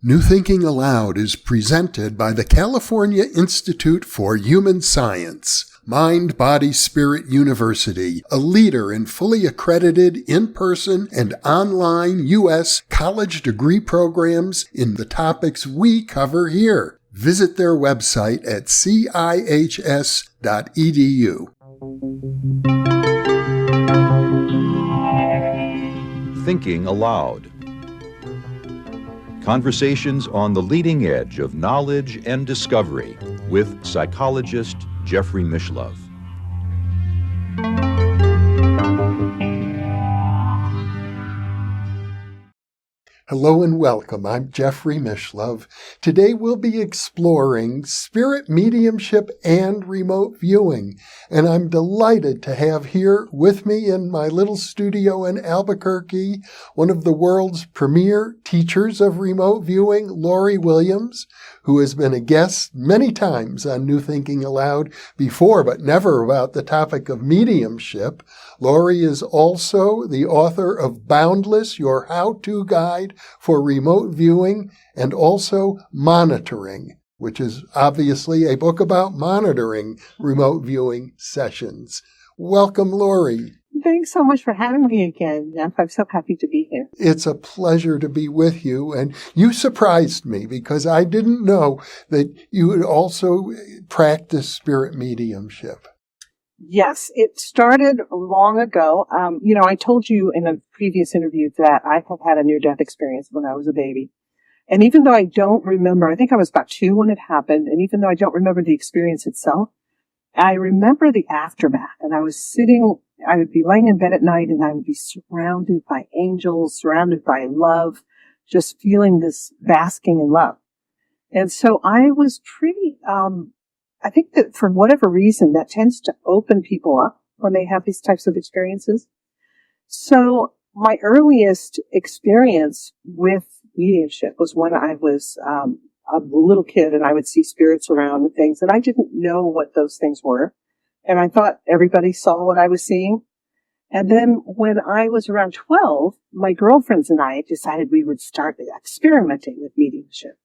New Thinking Aloud is presented by the California Institute for Human Science, Mind, Body, Spirit University, a leader in fully accredited in-person and online U.S. college degree programs in the topics we cover here. Visit their website at cihs.edu. Thinking Aloud. Conversations on the leading edge of knowledge and discovery with psychologist Jeffrey Mishlove. Hello and welcome. I'm Jeffrey Mishlove. Today we'll be exploring spirit mediumship and remote viewing, and I'm delighted to have here with me in my little studio in Albuquerque one of the world's premier teachers of remote viewing, Lori Williams, who has been a guest many times on New Thinking Aloud before, but never about the topic of mediumship. Lori is also the author of Boundless, Your How-To Guide for Remote Viewing, and also Monitoring, which is obviously a book about monitoring remote viewing sessions. Welcome, Lori. Thanks so much for having me again, Jeff. I'm so happy to be here. It's a pleasure to be with you, and you surprised me because I didn't know that you would also practice spirit mediumship. Yes, it started long ago. I told you in a previous interview that I have had a near-death experience when I was a baby. And even though I don't remember, I think I was about 2 when it happened, and even though I don't remember the experience itself, I remember the aftermath. And I would be laying in bed at night and I would be surrounded by angels, surrounded by love, just feeling this basking in love. And so I was pretty, I think that for whatever reason, that tends to open people up when they have these types of experiences. So my earliest experience with mediumship was when I was a little kid and I would see spirits around and things, and I didn't know what those things were. And I thought everybody saw what I was seeing. And then when I was around 12, my girlfriends and I decided we would start experimenting with mediumship.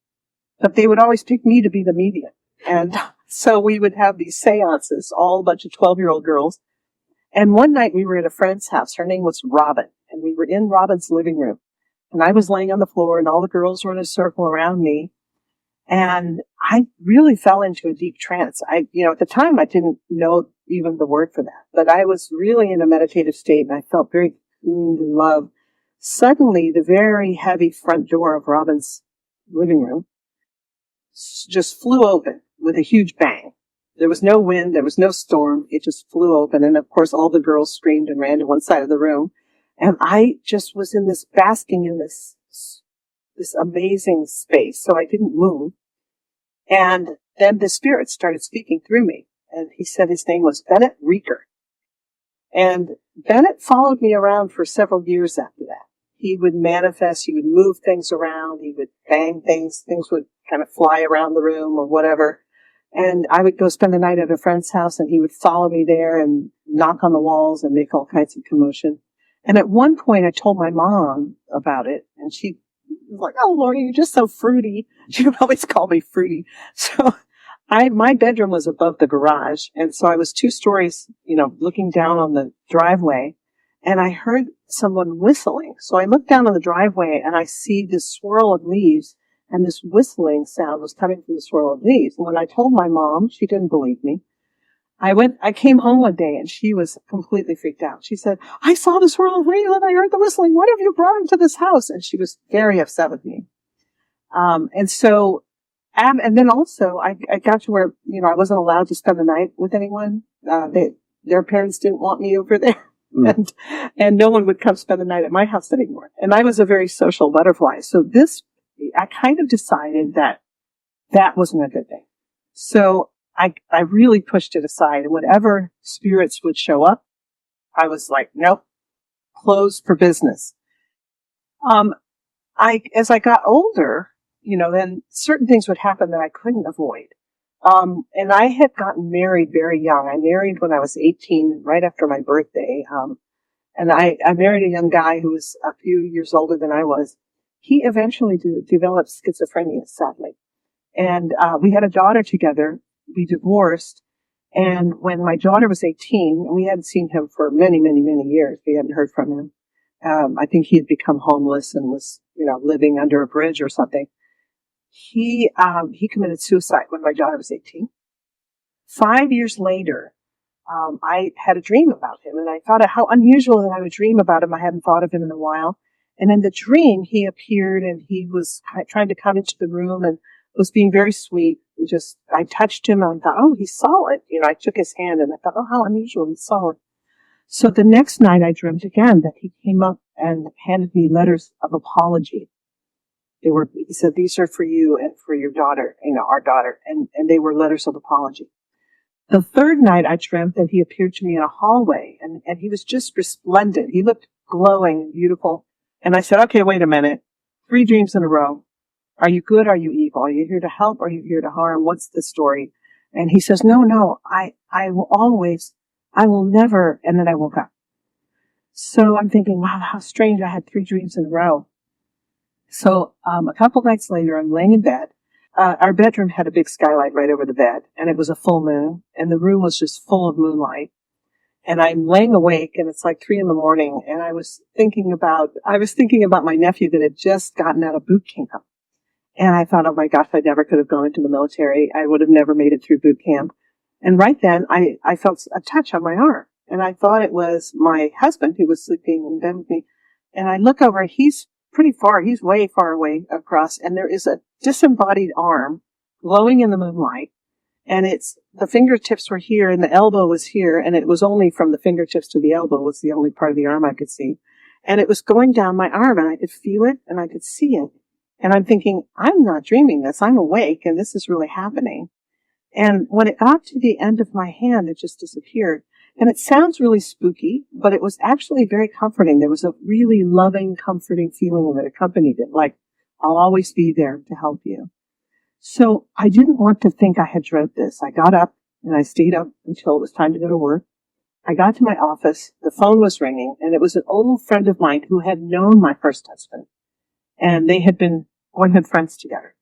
But they would always pick me to be the medium. And so we would have these seances, all a bunch of 12-year-old girls. And one night we were at a friend's house. Her name was Robin. And we were in Robin's living room. And I was laying on the floor and all the girls were in a circle around me. And I really fell into a deep trance. At the time I didn't know even the word for that. But I was really in a meditative state and I felt very cocooned in love. Suddenly the very heavy front door of Robin's living room just flew open with a huge bang. There was no wind, there was no storm, it just flew open, and of course all the girls screamed and ran to one side of the room, and I just was in this, basking in this amazing space, so I didn't move. And then the spirit started speaking through me, and he said his name was Bennett Reeker. And Bennett followed me around for several years after that. He would manifest, he would move things around, he would bang things would kind of fly around the room or whatever. And I would go spend the night at a friend's house and he would follow me there and knock on the walls and make all kinds of commotion. And at one point I told my mom about it and she was like, "Oh, Lori, you're just so fruity." She would always call me fruity. So my bedroom was above the garage. And so I was 2 stories, looking down on the driveway. And I heard someone whistling. So I looked down on the driveway and I see this swirl of leaves, and this whistling sound was coming from the swirl of leaves. And when I told my mom, she didn't believe me. I came home one day and she was completely freaked out. She said, "I saw the swirl of leaves and I heard the whistling. What have you brought into this house?" And she was very upset with me. And then also I got to where, I wasn't allowed to spend the night with anyone. Their parents didn't want me over there. And no one would come spend the night at my house anymore. And I was a very social butterfly. So I kind of decided that wasn't a good thing. So I really pushed it aside. And whenever spirits would show up, I was like, nope, closed for business. As I got older, then certain things would happen that I couldn't avoid. And I had gotten married very young. I married when I was 18, right after my birthday. And I married a young guy who was a few years older than I was. he eventually developed schizophrenia, sadly. And we had a daughter together. We divorced. And when my daughter was 18, and we hadn't seen him for many, many, many years. We hadn't heard from him. I think he had become homeless and was, living under a bridge or something. He committed suicide when my daughter was 18. 5 years later, I had a dream about him, and I thought how unusual that I would dream about him. I hadn't thought of him in a while. And in the dream, he appeared, and he was trying to come into the room and was being very sweet. I touched him, and I thought, oh, he's solid. I took his hand, and I thought, oh, how unusual, he's solid. So the next night, I dreamt again that he came up and handed me letters of apology. He said, these are for you and for your daughter, our daughter, and they were letters of apology. The third night, I dreamt that he appeared to me in a hallway, and he was just resplendent. He looked glowing and beautiful. And I said, okay, wait a minute. 3 dreams in a row. Are you good? Are you evil? Are you here to help? Are you here to harm? What's the story? And he says, no, I will never. And then I woke up. So I'm thinking, wow, how strange. I had 3 dreams in a row. So a couple nights later, I'm laying in bed. Our bedroom had a big skylight right over the bed, and it was a full moon, and the room was just full of moonlight. And I'm laying awake, and it's like 3 a.m, and I was thinking about my nephew that had just gotten out of boot camp. And I thought, oh my gosh, I never could have gone into the military. I would have never made it through boot camp. And right then, I felt a touch on my arm, and I thought it was my husband who was sleeping in bed with me. And I look over, he's pretty far. He's way far away across, and there is a disembodied arm glowing in the moonlight, and the fingertips were here and the elbow was here, and it was only from the fingertips to the elbow was the only part of the arm I could see. And it was going down my arm, and I could feel it and I could see it. And I'm thinking, I'm not dreaming this. I'm awake, and this is really happening. And when it got to the end of my hand, it just disappeared. And it sounds really spooky, but it was actually very comforting. There was a really loving, comforting feeling that accompanied it, like, I'll always be there to help you. So I didn't want to think I had dreamt this. I got up, and I stayed up until it was time to go to work. I got to my office, the phone was ringing, and it was an old friend of mine who had known my first husband, and they had been boyhood friends together.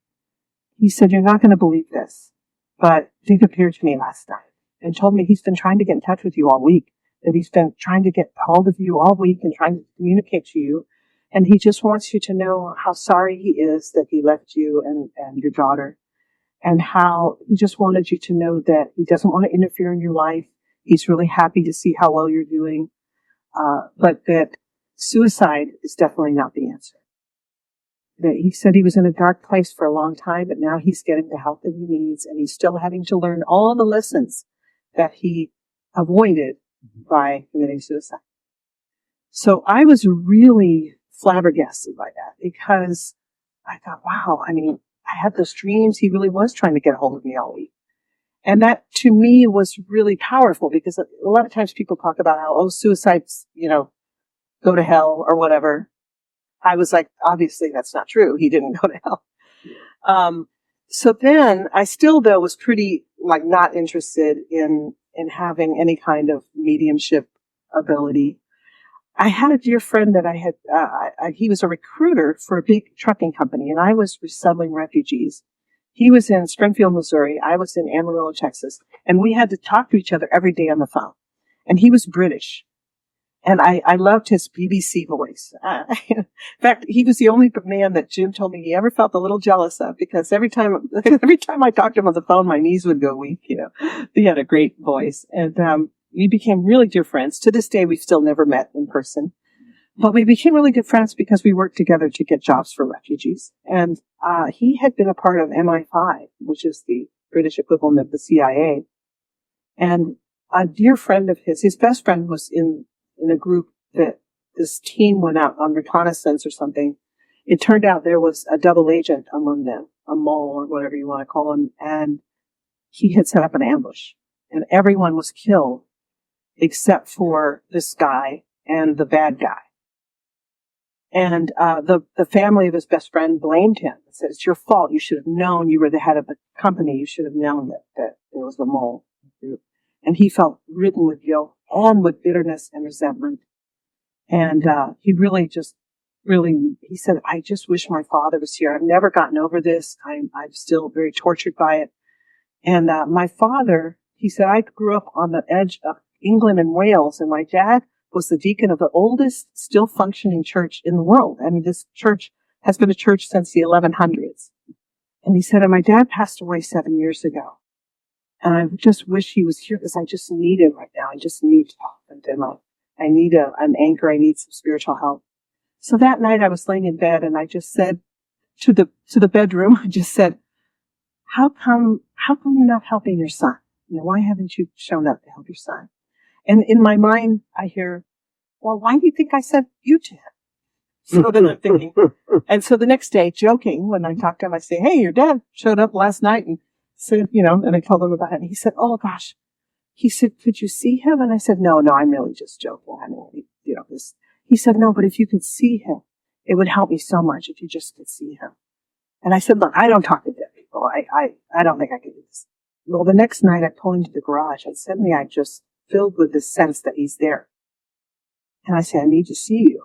He said, you're not going to believe this, but Dick appeared to me last night and told me he's been trying to get in touch with you all week, that he's been trying to get hold of you all week and trying to communicate to you. And he just wants you to know how sorry he is that he left you and your daughter, and how he just wanted you to know that he doesn't want to interfere in your life. He's really happy to see how well you're doing, but that suicide is definitely not the answer. That he said he was in a dark place for a long time, but now he's getting the help that he needs, and he's still having to learn all the lessons that he avoided by committing suicide. So I was really flabbergasted by that, because I thought, wow, I had those dreams. He really was trying to get a hold of me all week. And that to me was really powerful, because a lot of times people talk about how, suicides, go to hell or whatever. I was like, obviously that's not true. He didn't go to hell. So then I still, though, was pretty not interested in having any kind of mediumship ability. I had a dear friend that I had, he was a recruiter for a big trucking company, and I was resettling refugees. He was in Springfield, Missouri. I was in Amarillo, Texas, and we had to talk to each other every day on the phone. And he was British. And I loved his BBC voice. In fact, he was the only man that Jim told me he ever felt a little jealous of, because every time I talked to him on the phone, my knees would go weak. He had a great voice, and we became really dear friends. To this day, we've still never met in person, but we became really good friends because we worked together to get jobs for refugees. And he had been a part of MI5, which is the British equivalent of the CIA. And a dear friend of his best friend, was in a group that this team went out on reconnaissance or something. It turned out there was a double agent among them, a mole or whatever you want to call him, and he had set up an ambush, and everyone was killed except for this guy and the bad guy. And the family of his best friend blamed him and said, it's your fault. You should have known. You were the head of the company. You should have known that there was a mole. And he felt ridden with guilt and with bitterness and resentment. And he really just really, he said, I just wish my father was here. I've never gotten over this. I'm still very tortured by it. And my father, he said, I grew up on the edge of England and Wales, and my dad was the deacon of the oldest still functioning church in the world. I mean, this church has been a church since the 1100s. And he said, and my dad passed away 7 years ago. And I just wish he was here because I just need him right now. I just need to talk to him. I need an anchor. I need some spiritual help. So that night I was laying in bed and I just said to the bedroom, I just said, how come you're not helping your son? You know, why haven't you shown up to help your son? And in my mind, I hear, well, why do you think I sent you to him? So then I'm thinking, and so the next day, joking, when I talked to him, I say, hey, your dad showed up last night and said, you know, and I told him about it. And he said, oh gosh. He said, could you see him? And I said, no, I'm really just joking. I mean, you know, this. He said, no, but if you could see him, it would help me so much if you just could see him. And I said, look, I don't talk to dead people. I don't think I could do this. Well, the next night I pulled into the garage and suddenly I just filled with this sense that he's there. And I said, I need to see you.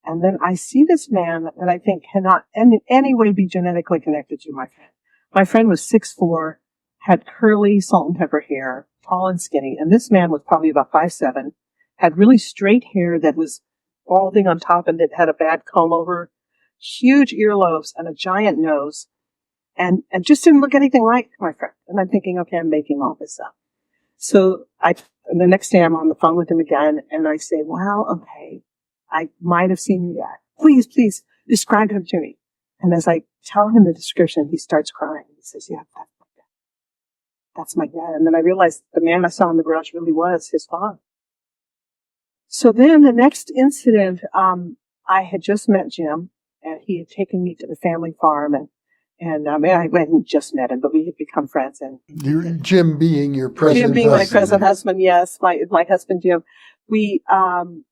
And then I see this man that I think cannot in any way be genetically connected to my friend. My friend was 6'4", had curly salt and pepper hair, tall and skinny. And this man was probably about 5'7", had really straight hair that was balding on top and it had a bad comb over, huge earlobes and a giant nose. And just didn't look anything like my friend. And I'm thinking, okay, I'm making all this up. So the next day I'm on the phone with him again and I say, well, okay, I might have seen you yet. Please describe him to me. And as I tell him the description, he starts crying. He says, yeah, that's my dad. And then I realized the man I saw in the garage really was his father. So then the next incident, I had just met Jim and he had taken me to the family farm and I hadn't just met him, but we had become friends. And Jim being your present Jim being husband. my present husband, yes, my husband Jim.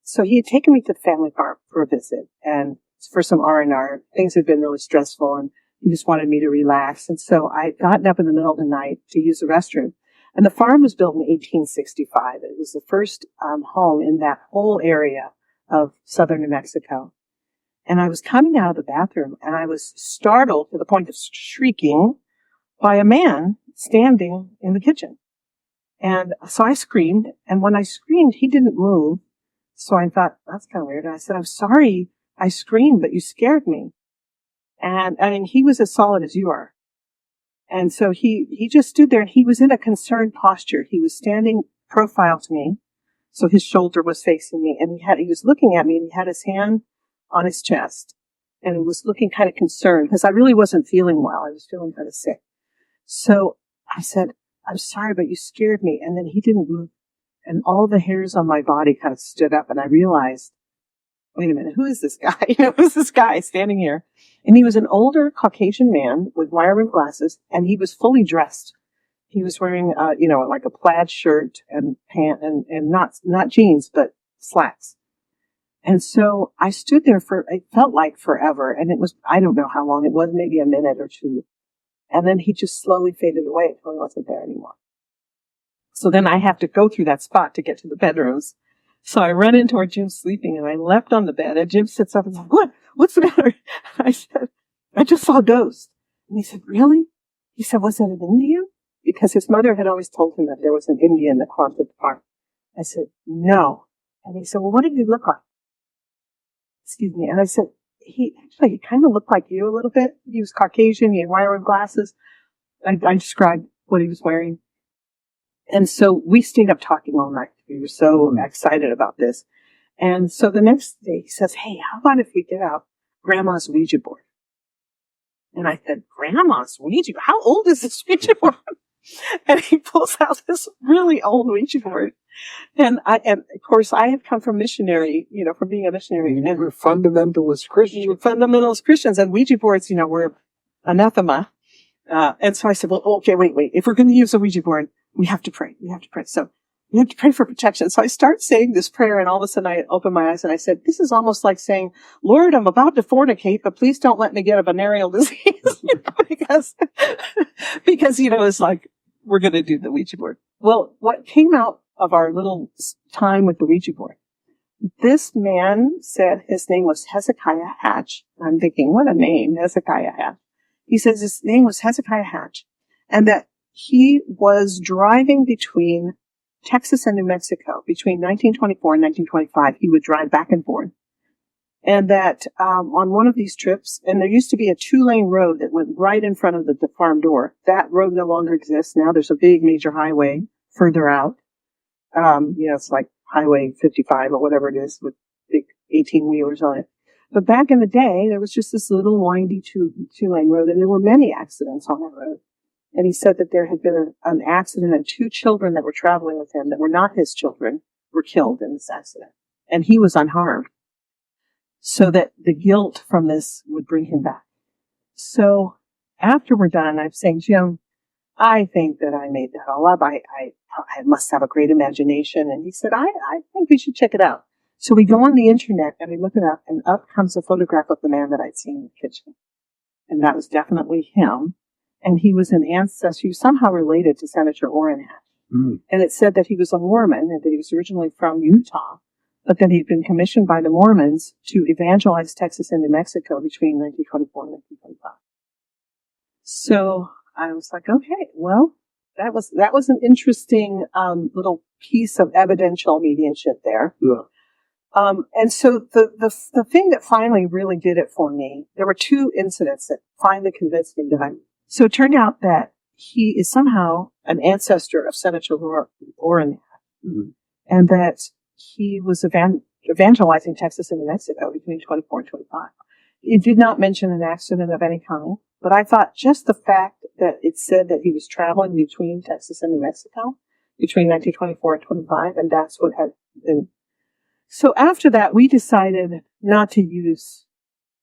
So he had taken me to the family farm for a visit and for some R&R. Things had been really stressful and he just wanted me to relax. And so I had gotten up in the middle of the night to use the restroom. And the farm was built in 1865. It was the first home in that whole area of southern New Mexico. And I was coming out of the bathroom and I was startled to the point of shrieking by a man standing in the kitchen. And so I screamed, and when I screamed, he didn't move. So I thought, that's kind of weird. And I said, I'm sorry I screamed, but you scared me. And I mean, he was as solid as you are. And so he just stood there and he was in a concerned posture. He was standing profile to me. So his shoulder was facing me and he was looking at me and he had his hand on his chest and he was looking kind of concerned because I really wasn't feeling well. I was feeling kind of sick. So I said, I'm sorry, but you scared me. And then he didn't move. And all the hairs on my body kind of stood up and I realized, wait a minute, who is this guy? Who's this guy standing here? And he was an older Caucasian man with wire-rimmed glasses and he was fully dressed. He was wearing, like a plaid shirt and pant and not jeans, but slacks. And so I stood there it felt like forever. And it was, I don't know how long it was, maybe a minute or two. And then he just slowly faded away until he wasn't there anymore. So then I have to go through that spot to get to the bedrooms. So I run into where Jim's sleeping and I left on the bed and Jim sits up and says, what's the matter? I said, I just saw a ghost. And he said, really? He said, was it an Indian? Because his mother had always told him that there was an Indian that haunted the farm. I said, no. And he said, well, what did he look like? Excuse me. And I said, he kind of looked like you a little bit. He was Caucasian. He had wire-rimmed glasses. I described what he was wearing. And so we stayed up talking all night. We were so excited about this. And so the next day he says, hey, how about if we get out Grandma's Ouija board? And I said, Grandma's Ouija? How old is this Ouija board? And he pulls out this really old Ouija board. And of course, I have come from missionary, from being a missionary. And we're fundamentalist Christians. We're fundamentalist Christians, and Ouija boards, were anathema. And so I said, well, okay, wait. If we're going to use a Ouija board, we have to pray. So we have to pray for protection. So I start saying this prayer, and all of a sudden I open my eyes and I said, this is almost like saying, Lord, I'm about to fornicate, but please don't let me get a venereal disease, because it's like, we're going to do the Ouija board. Well, what came out of our little time with the Ouija board this man said his name was Hezekiah Hatch. I'm thinking, what a name, Hezekiah Hatch. He says his name was Hezekiah Hatch, and that he was driving between Texas and New Mexico between 1924 and 1925. He would drive back and forth. And that on one of these trips, and there used to be a 2-lane road that went right in front of the farm door. That road no longer exists. Now there's a big major highway further out. It's like Highway 55 or whatever it is with big 18-wheelers on it. But back in the day, there was just this little windy 2-lane road, and there were many accidents on that road. And he said that there had been an accident, and 2 children that were traveling with him that were not his children were killed in this accident. And he was unharmed. So that the guilt from this would bring him back. So after we're done, I'm saying, Jim, I think that I made that all up. I must have a great imagination. And he said, I think we should check it out. So we go on the internet and we look it up, and up comes a photograph of the man that I'd seen in the kitchen. And that was definitely him. And he was an ancestor, he was somehow related to Senator Orrin Hatch. Mm. And it said that he was a Mormon and that he was originally from Utah, but that he'd been commissioned by the Mormons to evangelize Texas and New Mexico between 1924 and 1925. So I was like, okay, well, that was an interesting little piece of evidential mediumship there. Yeah. And so the thing that finally really did it for me, there were 2 incidents that finally convinced me that so it turned out that he is somehow an ancestor of Senator Orrin, mm-hmm. and that he was evangelizing Texas and New Mexico between 24 and 25. It did not mention an accident of any kind, but I thought just the fact that it said that he was traveling between Texas and New Mexico between 1924 and 25, and that's what had been. So after that, we decided not to use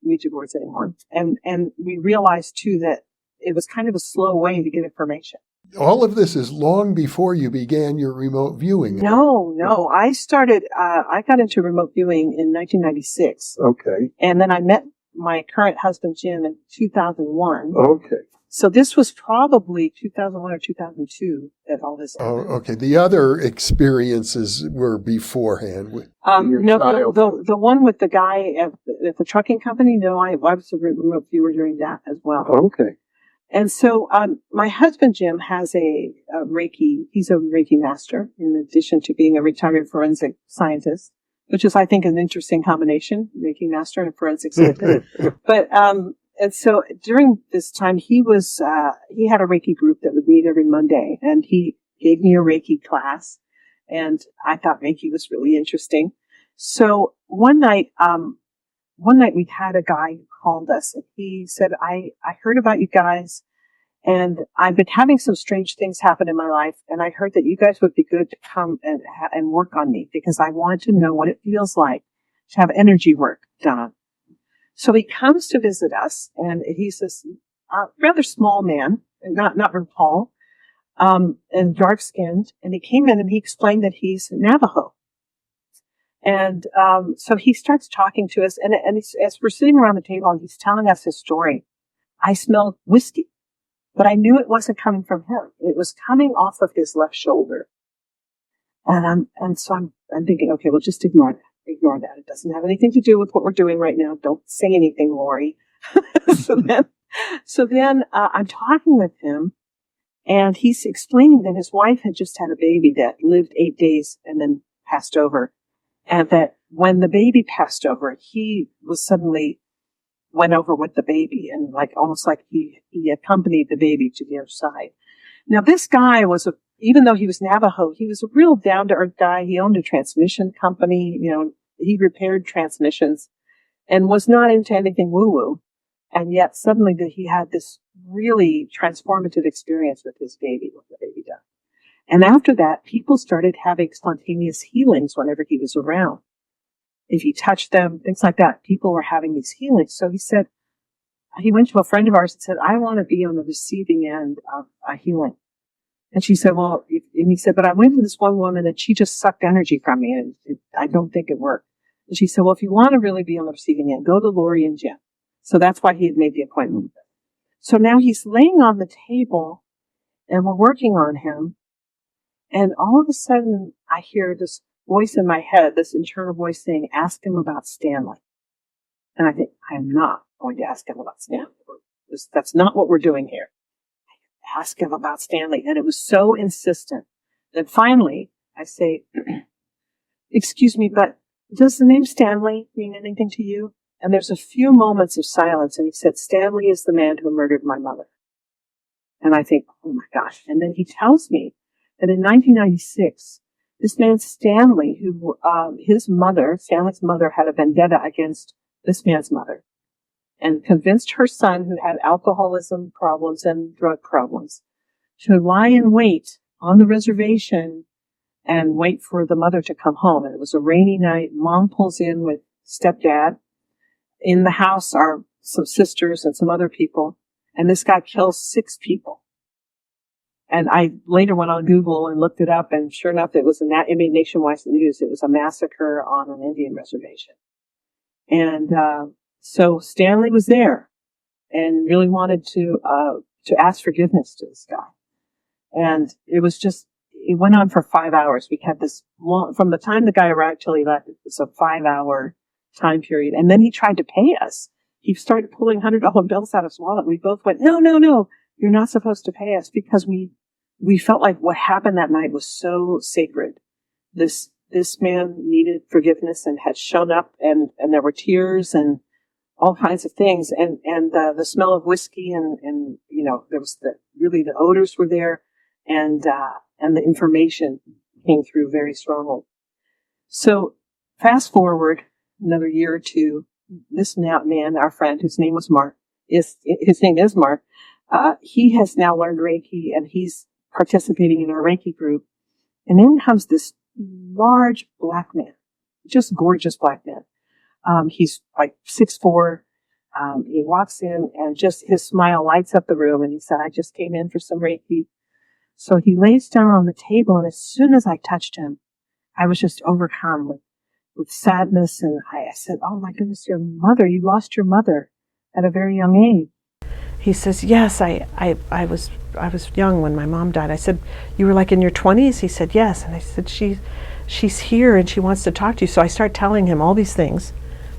Ouija boards anymore, and we realized too that it was kind of a slow way to get information. All of this is long before you began your remote viewing. No. I got into remote viewing in 1996. Okay. And then I met my current husband, Jim, in 2001. Okay. So this was probably 2001 or 2002 that all this happened. Oh, okay. The other experiences were beforehand. The one with the guy at the trucking company, no, I was a remote viewer during that as well. Okay. And so my husband, Jim, has a Reiki. He's a Reiki master in addition to being a retired forensic scientist, which is, I think, an interesting combination, Reiki master and a forensic scientist. But and so during this time, he had a Reiki group that would meet every Monday, and he gave me a Reiki class, and I thought Reiki was really interesting. So one night we had a guy who called us, and he said, I heard about you guys, and I've been having some strange things happen in my life, and I heard that you guys would be good to come and work on me because I want to know what it feels like to have energy work done. So he comes to visit us, and he's this rather small man, not very tall, and dark-skinned, and he came in and he explained that he's Navajo. And so he starts talking to us, and as we're sitting around the table and he's telling us his story, I smelled whiskey, but I knew it wasn't coming from him. It was coming off of his left shoulder. And so I'm thinking, okay, well, just ignore that. Ignore that. It doesn't have anything to do with what we're doing right now. Don't say anything, Lori. So then I'm talking with him, and he's explaining that his wife had just had a baby that lived 8 days and then passed over. And that when the baby passed over, he was suddenly went over with the baby, and almost like he accompanied the baby to the other side. Now, this guy even though he was Navajo, he was a real down-to-earth guy. He owned a transmission company. He repaired transmissions and was not into anything woo-woo. And yet suddenly he had this really transformative experience with his baby, with the baby died. And after that, people started having spontaneous healings whenever he was around. If he touched them, things like that, people were having these healings. So he said, he went to a friend of ours and said, I want to be on the receiving end of a healing. And she said, and he said, but I went to this one woman and she just sucked energy from me, and I don't think it worked. And she said, well, if you want to really be on the receiving end, go to Lori and Jim. So that's why he had made the appointment with them. So now he's laying on the table and we're working on him. And all of a sudden I hear this voice in my head, this internal voice saying, ask him about Stanley. And I think, I am not going to ask him about Stanley. That's not what we're doing here. Ask him about Stanley. And it was so insistent that finally I say, excuse me, but does the name Stanley mean anything to you? And there's a few moments of silence, and he said, Stanley is the man who murdered my mother. And I think, oh my gosh. And then he tells me that in 1996, this man Stanley, who, Stanley's mother had a vendetta against this man's mother and convinced her son, who had alcoholism problems and drug problems, to lie in wait on the reservation and wait for the mother to come home. And it was a rainy night. Mom pulls in with stepdad. In the house are some sisters and some other people. And this guy kills 6 people. And I later went on Google and looked it up, and sure enough, it made nationwide news. It was a massacre on an Indian reservation. And so Stanley was there and really wanted to ask forgiveness to this guy. And it went on for 5 hours. We had this long, from the time the guy arrived till he left, it was a 5-hour time period. And then he tried to pay us. He started pulling $100 bills out of his wallet. We both went, no, you're not supposed to pay us, because we felt like what happened that night was so sacred. This man needed forgiveness and had shown up, and there were tears and all kinds of things. And the smell of whiskey and there was the odors were there, and the information came through very strongly. So fast forward another year or two, this man, our friend, whose name was Mark, his name is Mark, he has now learned Reiki, and he's participating in our Reiki group. And in comes this large black man, just gorgeous black man. He's like 6'4". He walks in, and just his smile lights up the room. And he said, I just came in for some Reiki. So he lays down on the table, and as soon as I touched him, I was just overcome with sadness. And I said, oh my goodness, you lost your mother at a very young age. He says, yes, I was young when my mom died. I said, you were like in your 20s? He said, yes. And I said, she's here and she wants to talk to you. So I start telling him all these things,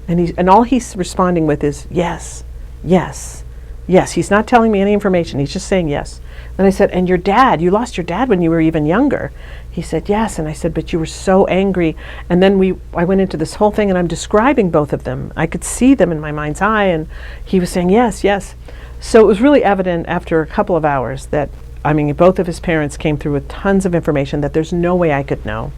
and all he's responding with is yes, yes, yes. He's not telling me any information. He's just saying yes. And I said, and your dad, you lost your dad when you were even younger. He said, yes. And I said, but you were so angry. And then I went into this whole thing, and I'm describing both of them. I could see them in my mind's eye, and he was saying yes, yes. So it was really evident after a couple of hours that, both of his parents came through with tons of information that there's no way I could know.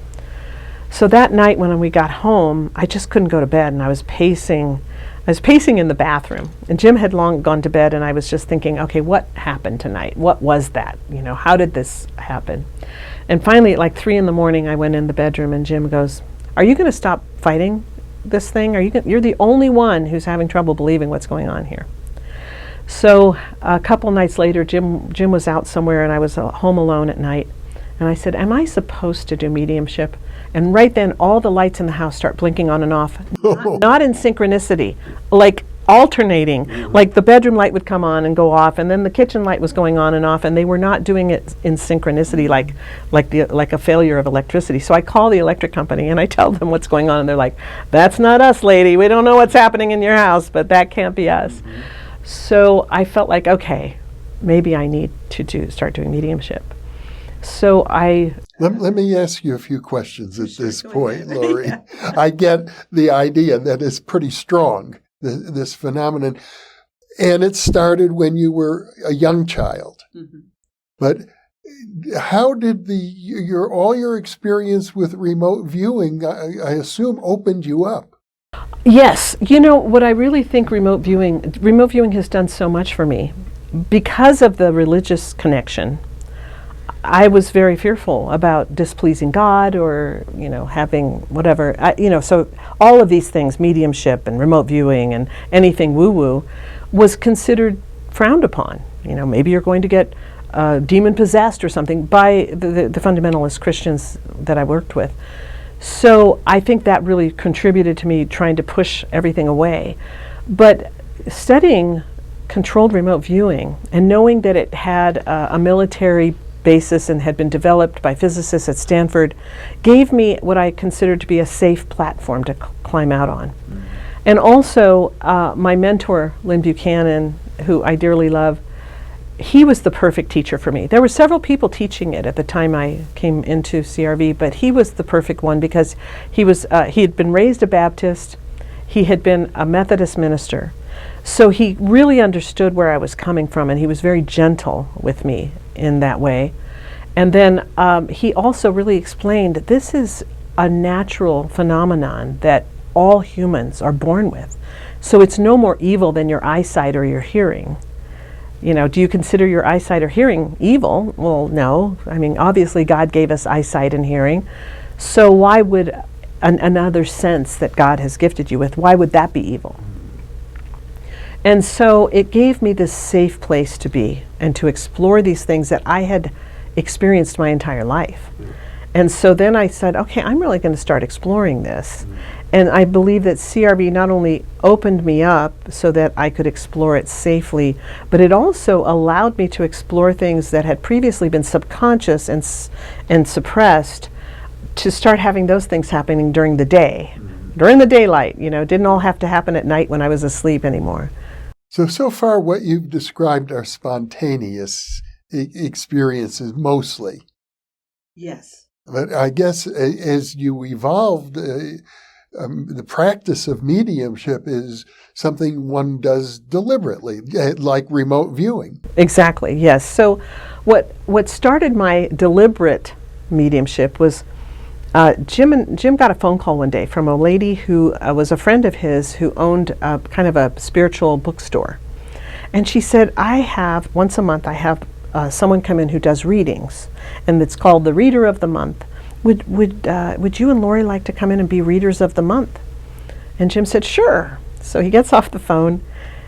So that night when we got home, I just couldn't go to bed, and I was pacing in the bathroom. And Jim had long gone to bed, and I was just thinking, okay, what happened tonight? What was that? How did this happen? And finally, at like 3 a.m, I went in the bedroom, and Jim goes, are you going to stop fighting this thing? You're the only one who's having trouble believing what's going on here. So a couple nights later, Jim was out somewhere, and I was home alone at night. And I said, am I supposed to do mediumship? And right then, all the lights in the house start blinking on and off. Not in synchronicity, like alternating. Like the bedroom light would come on and go off, and then the kitchen light was going on and off, and they were not doing it in synchronicity like a failure of electricity. So I call the electric company, and I tell them what's going on, and they're like, that's not us, lady. We don't know what's happening in your house, but that can't be us. Mm-hmm. So I felt like, okay, maybe I need to start doing mediumship. So Let me ask you a few questions at this point, Lori. Yeah. I get the idea that it's pretty strong, this phenomenon. And it started when you were a young child. Mm-hmm. But how did all your experience with remote viewing, I assume, opened you up? Yes. What I really think remote viewing has done so much for me. Because of the religious connection, I was very fearful about displeasing God or, having whatever. So all of these things, mediumship and remote viewing and anything woo-woo, was considered frowned upon. Maybe you're going to get demon-possessed or something by the fundamentalist Christians that I worked with. So I think that really contributed to me trying to push everything away. But studying controlled remote viewing and knowing that it had a military basis and had been developed by physicists at Stanford, gave me what I considered to be a safe platform to climb out on. And also, my mentor, Lynn Buchanan, who I dearly love, he was the perfect teacher for me. There were several people teaching it at the time I came into CRV, but he was the perfect one because he had been raised a Baptist, he had been a Methodist minister, so he really understood where I was coming from, and he was very gentle with me in that way. And then he also really explained that this is a natural phenomenon that all humans are born with. So it's no more evil than your eyesight or your hearing. You know, do you consider your eyesight or hearing evil? Well, no. I mean, obviously God gave us eyesight and hearing. So why would another sense that God has gifted you with, why would that be evil? And so it gave me this safe place to be and to explore these things that I had experienced my entire life. And so then I said, okay, I'm really going to start exploring this. And I believe that CRV not only opened me up so that I could explore it safely, but it also allowed me to explore things that had previously been subconscious and suppressed, to start having those things happening during the day, during the daylight. You know, it didn't all have to happen at night when I was asleep anymore. So far what you've described are spontaneous experiences mostly. Yes. But I guess as you evolved, the practice of mediumship is something one does deliberately, like remote viewing. Exactly, yes. So what started my deliberate mediumship was Jim got a phone call one day from a lady who was a friend of his who owned kind of a spiritual bookstore. And she said, once a month I have someone come in who does readings, and it's called the Reader of the Month. Would you and Lori like to come in and be Readers of the Month? And Jim said, sure. So he gets off the phone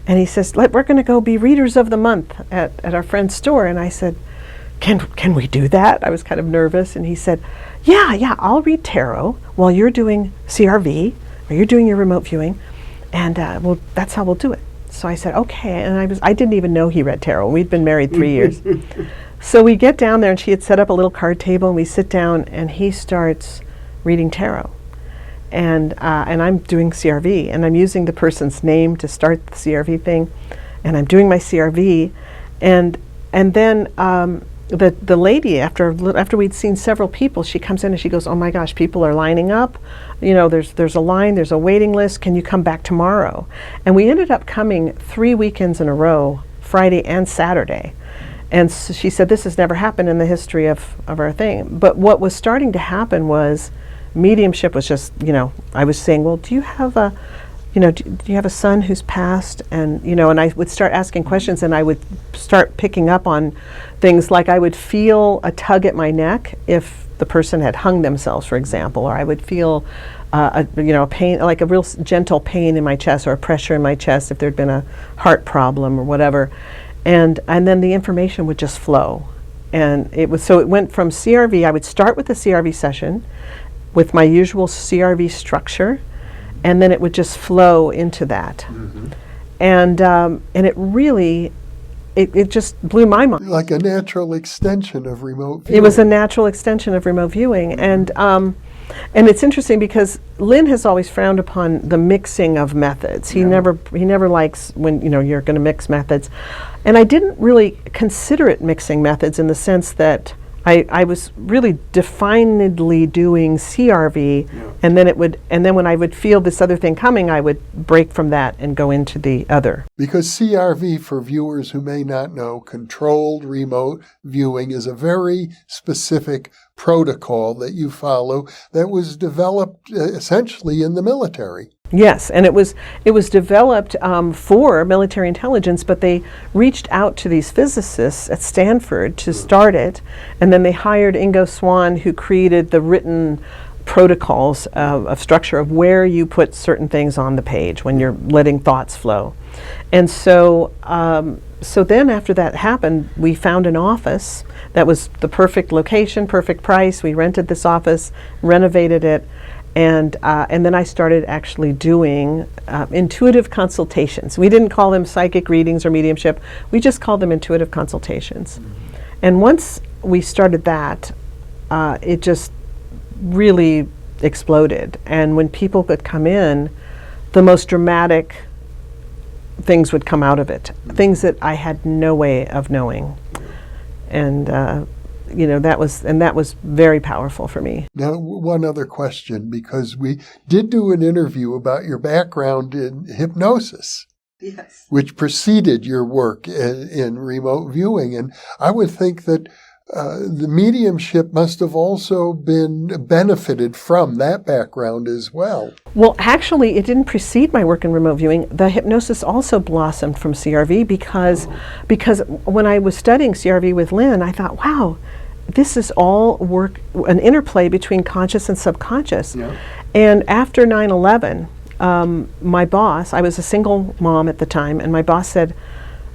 and he says, we're going to go be Readers of the Month at our friend's store. And I said, can we do that? I was kind of nervous. And he said, yeah, I'll read tarot while you're doing CRV or you're doing your remote viewing, and that's how we'll do it. So I said, okay. And I didn't even know he read tarot. We'd been married 3 years. So we get down there, and she had set up a little card table, and we sit down, and he starts reading tarot. And I'm doing CRV, and I'm using the person's name to start the CRV thing, and I'm doing my CRV, and then the lady, after we'd seen several people, she comes in and she goes, oh my gosh, people are lining up. You know, there's a line, there's a waiting list. Can you come back tomorrow? And we ended up coming 3 weekends in a row, Friday and Saturday. And so she said, this has never happened in the history of our thing. But what was starting to happen was mediumship was just, I was saying, well, do you have a son who's passed? And, and I would start asking questions, and I would start picking up on things like I would feel a tug at my neck if the person had hung themselves, for example, or I would feel a pain, like a real gentle pain in my chest or a pressure in my chest if there'd been a heart problem or whatever. And then the information would just flow. And it went from CRV. I would start with the CRV session with my usual CRV structure, and then it would just flow into that. Mm-hmm. And it really, it just blew my mind. Like a natural extension of remote viewing. It was a natural extension of remote viewing. Mm-hmm. And it's interesting because Lynn has always frowned upon the mixing of methods. He never likes when you're going to mix methods. And I didn't really consider it mixing methods in the sense that I was really definedly doing CRV, and then when I would feel this other thing coming, I would break from that and go into the other. Because CRV, for viewers who may not know, controlled remote viewing, is a very specific protocol that you follow that was developed essentially in the military. Yes, and it was developed for military intelligence, but they reached out to these physicists at Stanford to start it, and then they hired Ingo Swann, who created the written protocols of structure of where you put certain things on the page when you're letting thoughts flow. And so then after that happened, we found an office that was the perfect location, perfect price. We rented this office, renovated it, and then I started actually doing intuitive consultations. We didn't call them psychic readings or mediumship. We just called them intuitive consultations. And once we started that, it just really exploded. And when people could come in, the most dramatic things would come out of it, things that I had no way of knowing. And that was very powerful for me. Now, one other question, because we did do an interview about your background in hypnosis. Yes. Which preceded your work in remote viewing. And I would think that the mediumship must have also been benefited from that background as well. Well, actually, it didn't precede my work in remote viewing. The hypnosis also blossomed from CRV because when I was studying CRV with Lynn, I thought, wow, this is all work, an interplay between conscious and subconscious. Yeah. And after 9/11, my boss, I was a single mom at the time, and my boss said,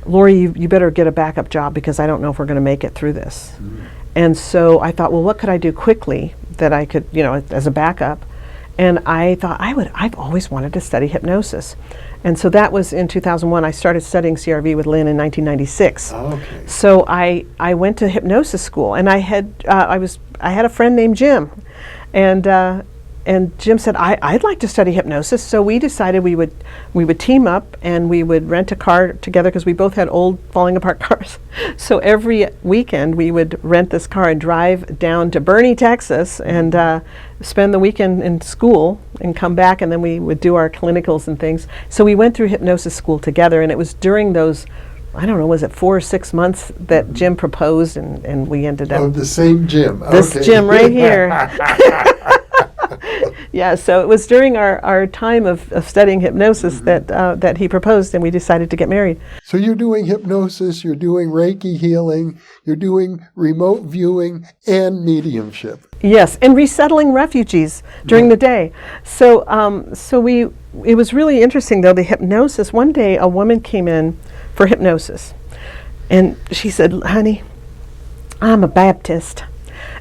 Lori, you better get a backup job because I don't know if we're going to make it through this. Mm. And so I thought, well, what could I do quickly that I could, as a backup? And I thought I've always wanted to study hypnosis. And so that was in 2001. I started studying CRV with Lynn in 1996. Oh, okay. So I went to hypnosis school, and I had a friend named Jim, and Jim said, I'd like to study hypnosis. So we decided we would team up and we would rent a car together because we both had old falling apart cars. So every weekend we would rent this car and drive down to Berkeley, Texas, and spend the weekend in school and come back, and then we would do our clinicals and things. So we went through hypnosis school together, and it was during those, I don't know, was it 4 or 6 months that Jim proposed, and we ended up... Oh, the same Jim. This okay. Jim right here. Yeah, so it was during our time of studying hypnosis that he proposed, and we decided to get married. So you're doing hypnosis, you're doing Reiki healing, you're doing remote viewing and mediumship. Yes, and resettling refugees during the day. So it was really interesting, though, the hypnosis. One day a woman came in for hypnosis, and she said, honey, I'm a Baptist,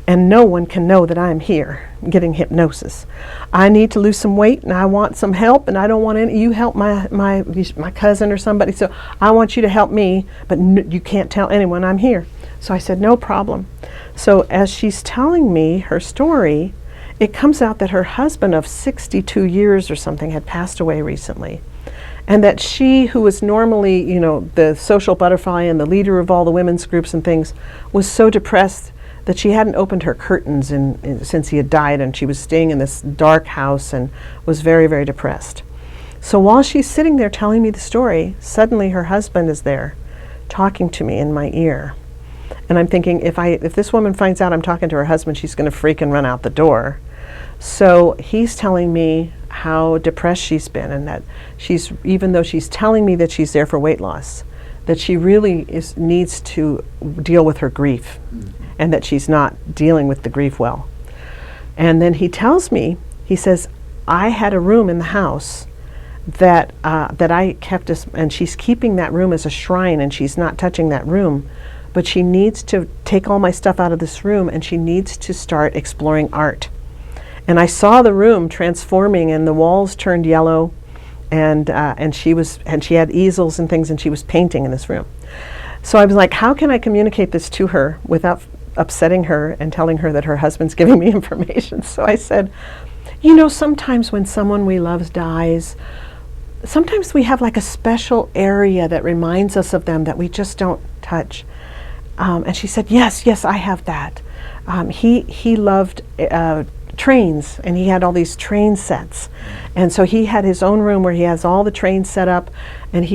and no one can know that I'm here getting hypnosis. I need to lose some weight, and I want some help, and I don't want you help my cousin or somebody, so I want you to help me, but you can't tell anyone I'm here. So I said, no problem. So as she's telling me her story, it comes out that her husband of 62 years or something had passed away recently, and that she, who was normally, the social butterfly and the leader of all the women's groups and things, was so depressed that she hadn't opened her curtains since he had died, and she was staying in this dark house and was very, very depressed. So while she's sitting there telling me the story, suddenly her husband is there talking to me in my ear. And I'm thinking, if this woman finds out I'm talking to her husband, she's going to freak and run out the door. So he's telling me how depressed she's been, and that even though she's telling me that she's there for weight loss, that she really needs to deal with her grief. And that she's not dealing with the grief well. And then he tells me, he says, I had a room in the house that I kept, and she's keeping that room as a shrine, and she's not touching that room, but she needs to take all my stuff out of this room, and she needs to start exploring art. And I saw the room transforming, and the walls turned yellow, and she had easels and things, and she was painting in this room. So I was like, how can I communicate this to her without upsetting her and telling her that her husband's giving me information? So I said, sometimes when someone we love dies, sometimes we have like a special area that reminds us of them that we just don't touch. And she said, yes, I have that. He loved trains, and he had all these train sets. And so he had his own room where he has all the trains set up, and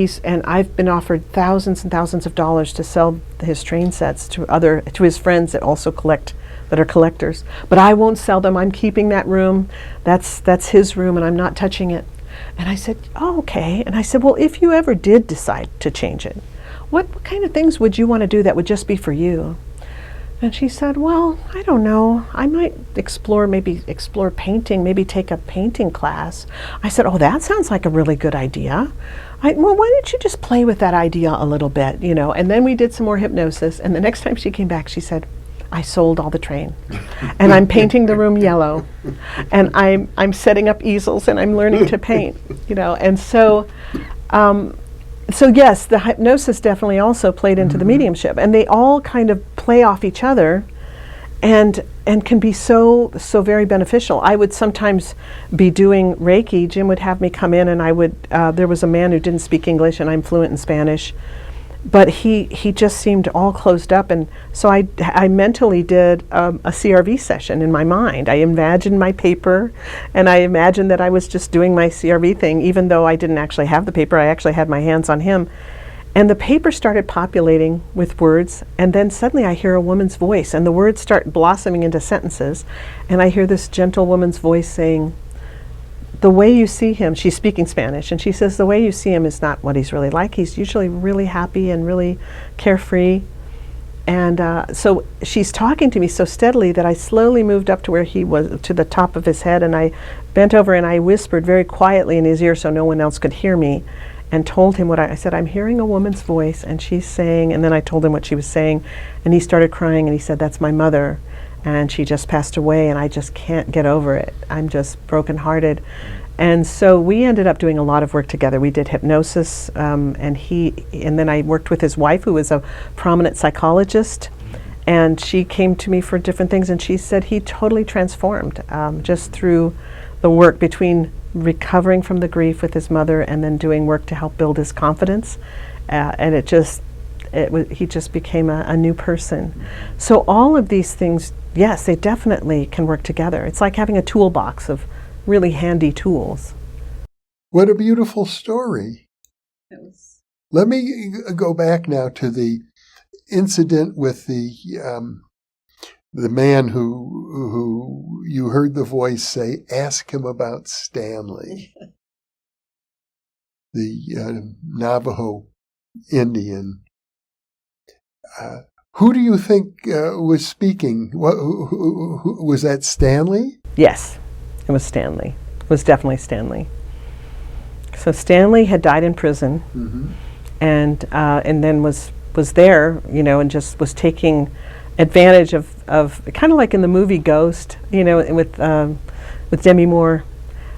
I've been offered thousands and thousands of dollars to sell his train sets to his friends that also that are collectors. But I won't sell them. I'm keeping that room. That's his room, and I'm not touching it. And I said, oh, okay. And I said, well, if you ever did decide to change it, what kind of things would you want to do that would just be for you? And she said, well, I don't know. I might explore painting, maybe take a painting class. I said, oh, that sounds like a really good idea. Well, why don't you just play with that idea a little bit, And then we did some more hypnosis, and the next time she came back, she said, I sold all the train, and I'm painting the room yellow, and I'm setting up easels, and I'm learning to paint, And so yes, the hypnosis definitely also played into the mediumship, and they all kind of play off each other and can be so very beneficial. I would sometimes be doing Reiki. Jim would have me come in, and I would, there was a man who didn't speak English, and I'm fluent in Spanish, but he just seemed all closed up, and so I mentally did a CRV session in my mind. I imagined my paper, and I imagined that I was just doing my CRV thing, even though I didn't actually have the paper. I actually had my hands on him. And the paper started populating with words, and then suddenly I hear a woman's voice, and the words start blossoming into sentences, and I hear this gentle woman's voice saying, the way you see him, she's speaking Spanish, and she says, the way you see him is not what he's really like. He's usually really happy and really carefree. And so she's talking to me so steadily that I slowly moved up to where he was, to the top of his head, and I bent over and I whispered very quietly in his ear so no one else could hear me, and told him what I said. I'm hearing a woman's voice, and she's saying, and then I told him what she was saying, and he started crying, and he said, that's my mother, and she just passed away, and I just can't get over it. I'm just brokenhearted. And so we ended up doing a lot of work together. We did hypnosis, and then I worked with his wife, who was a prominent psychologist, and she came to me for different things, and she said he totally transformed just through the work between recovering from the grief with his mother and then doing work to help build his confidence, and he just became a new person. So all of these things, yes, they definitely can work together. It's like having a toolbox of really handy tools. What a beautiful story. Let me go back now to the incident with the man who you heard the voice say, ask him about Stanley, the Navajo Indian. Who do you think was speaking? Was that Stanley? Yes, it was Stanley. It was definitely Stanley. So Stanley had died in prison, mm-hmm. and then was there, and just was taking advantage of kind of like in the movie Ghost, with Demi Moore,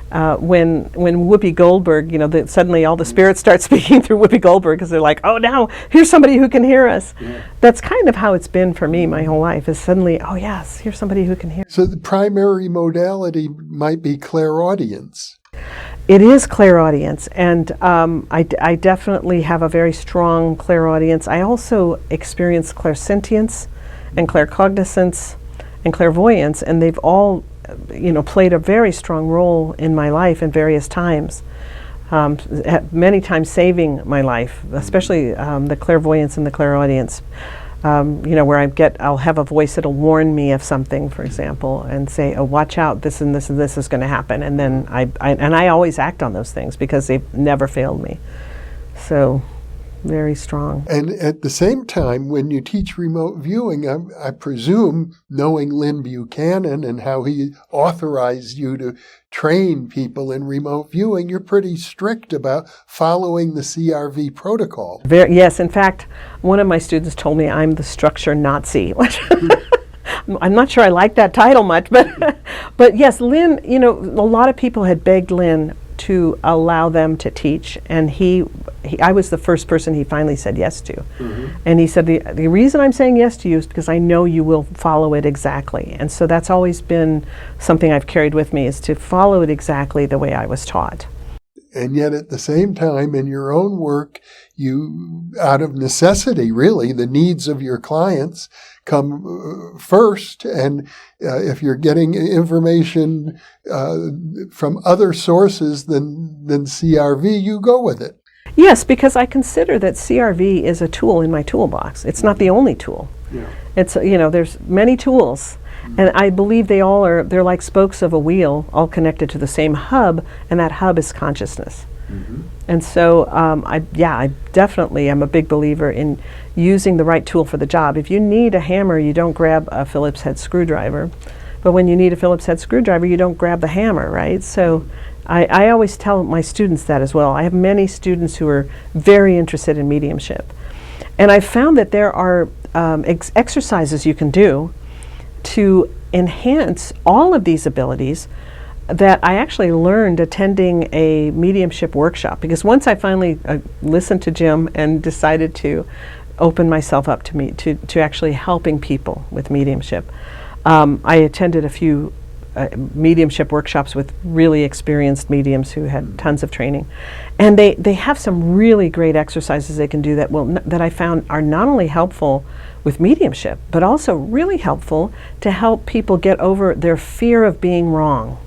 when Whoopi Goldberg, suddenly all the spirits start speaking through Whoopi Goldberg because they're like, oh, now here's somebody who can hear us. Yeah. That's kind of how it's been for me my whole life, is suddenly, oh yes, here's somebody who can hear. So the primary modality might be clairaudience. It is clairaudience, and I definitely have a very strong clairaudience. I also experience clairsentience and claircognizance and clairvoyance, and they've all, played a very strong role in my life in various times. Many times saving my life, especially the clairvoyance and the clairaudience. Where I'll have a voice that'll warn me of something, for example, and say, "Oh, watch out! This and this and this is going to happen." And then I always act on those things because they've never failed me. So, very strong. And at the same time, when you teach remote viewing, I presume, knowing Lynn Buchanan and how he authorized you to train people in remote viewing, you're pretty strict about following the CRV protocol. Yes, in fact, one of my students told me I'm the structure Nazi. I'm not sure I like that title much, but yes, Lynn, a lot of people had begged Lynn to allow them to teach, and I was the first person he finally said yes to. Mm-hmm. And he said, the reason I'm saying yes to you is because I know you will follow it exactly. And so that's always been something I've carried with me, is to follow it exactly the way I was taught. And yet at the same time, in your own work, you, out of necessity, really, the needs of your clients come first. And if you're getting information from other sources than CRV, you go with it. Yes, because I consider that CRV is a tool in my toolbox. It's not the only tool. Yeah. It's, there's many tools. And I believe they're like spokes of a wheel, all connected to the same hub, and that hub is consciousness. Mm-hmm. And so, I definitely am a big believer in using the right tool for the job. If you need a hammer, you don't grab a Phillips head screwdriver. But when you need a Phillips head screwdriver, you don't grab the hammer, right? So I always tell my students that as well. I have many students who are very interested in mediumship. And I've found that there are exercises you can do to enhance all of these abilities that I actually learned attending a mediumship workshop. Because once I finally listened to Jim and decided to open myself up to actually helping people with mediumship. I attended a few mediumship workshops with really experienced mediums who had tons of training, and they have some really great exercises they can do that I found are not only helpful with mediumship, but also really helpful to help people get over their fear of being wrong.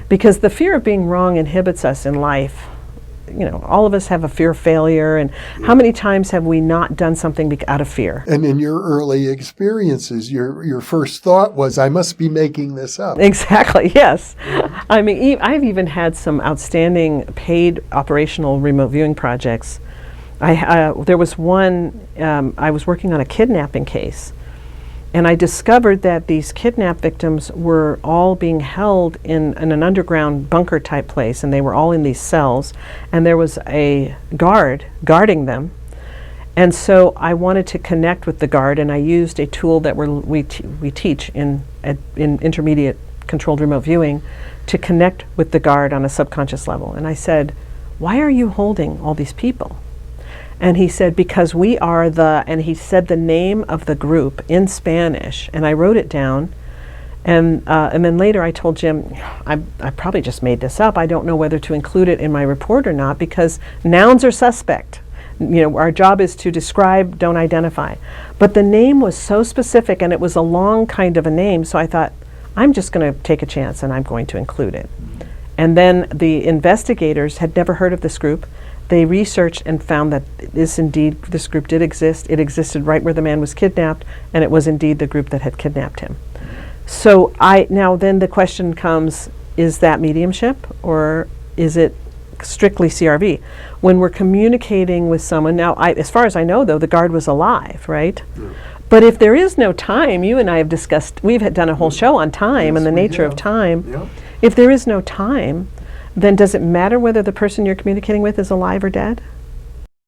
Because the fear of being wrong inhibits us in life. You know, all of us have a fear of failure, and how many times have we not done something out of fear? And in your early experiences, your first thought was, I must be making this up. Exactly, yes. I mean, I've even had some outstanding paid operational remote viewing projects. There was one, I was working on a kidnapping case, and I discovered that these kidnap victims were all being held in an underground bunker type place, and they were all in these cells, and there was a guard guarding them. And so I wanted to connect with the guard, and I used a tool that we teach in intermediate controlled remote viewing to connect with the guard on a subconscious level. And I said, why are you holding all these people? And he said, because we are and he said the name of the group in Spanish, and I wrote it down. And then later I told Jim, I probably just made this up. I don't know whether to include it in my report or not, because nouns are suspect. You know, our job is to describe, don't identify. But the name was so specific, and it was a long kind of a name, so I thought, I'm just going to take a chance and I'm going to include it. And then the investigators had never heard of this group. They researched and found that this group did exist. It existed right where the man was kidnapped, and it was indeed the group that had kidnapped him. So now then the question comes, is that mediumship, or is it strictly CRV? When we're communicating with someone, now as far as I know though, the guard was alive, right? Yeah. But if there is no time, you and I have discussed, we've done a whole show on time and the nature of time. Yeah. If there is no time, then does it matter whether the person you're communicating with is alive or dead?